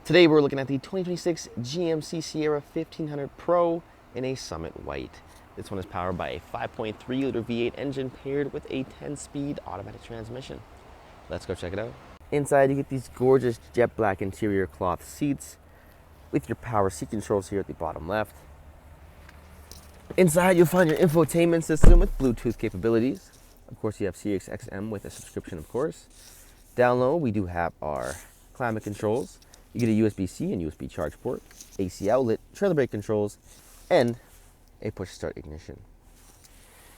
Today we're looking at the 2026 GMC Sierra 1500 Pro in a Summit White. This one is powered by a 5.3 liter V8 engine paired with a 10-speed automatic transmission. Let's go check it out. Inside you get these gorgeous jet black interior cloth seats with your power seat controls here at the bottom left. Inside you'll find your infotainment system with Bluetooth capabilities. Of course you have SiriusXM with a subscription, of course. Down low we do have our climate controls. You get a USB-C and USB charge port, AC outlet, trailer brake controls, and a push start ignition.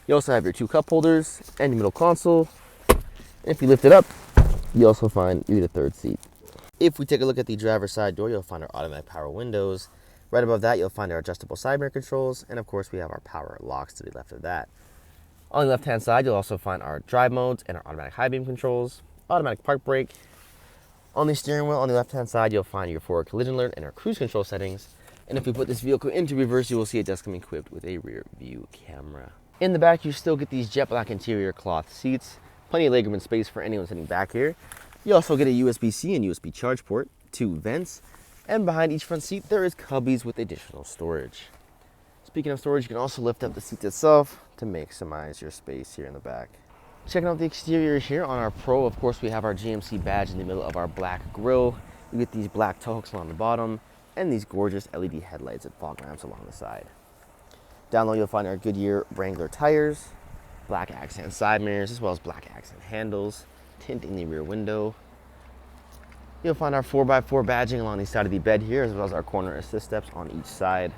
You also have your two cup holders and your middle console. And if you lift it up, you also find the third seat. If we take a look at the driver's side door, you'll find our automatic power windows. Right above that, you'll find our adjustable side mirror controls, and of course we have our power locks to the left of that. On the left-hand side, you'll also find our drive modes and our automatic high beam controls, automatic park brake. On the steering wheel on the left-hand side, you'll find your forward collision alert and our cruise control settings. And if we put this vehicle into reverse, you will see it does come equipped with a rear view camera. In the back, you still get these jet black interior cloth seats, plenty of legroom and space for anyone sitting back here. You also get a USB-C and USB charge port, two vents, and behind each front seat, there is cubbies with additional storage. Speaking of storage, you can also lift up the seat itself to maximize your space here in the back. Checking out the exterior here on our Pro, of course we have our GMC badge in the middle of our black grille. You get these black tow hooks along the bottom and these gorgeous LED headlights and fog lamps along the side. Down low you'll find our Goodyear Wrangler tires, black accent side mirrors, as well as black accent handles, tint in the rear window. You'll find our 4x4 badging along the side of the bed here, as well as our corner assist steps on each side.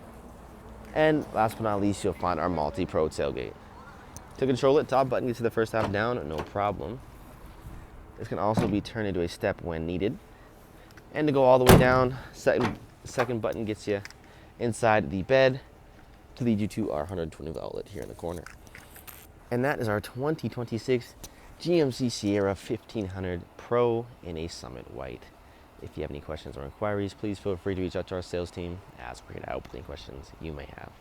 And last but not least, you'll find our MultiPro Tailgate. To control it, top button gets you the first half down, no problem. This can also be turned into a step when needed. And to go all the way down, second button gets you inside the bed to lead you to our 120 volt outlet here in the corner. And that is our 2026 GMC Sierra 1500 Pro in a Summit White. If you have any questions or inquiries, please feel free to reach out to our sales team as we're here to help with any questions you may have.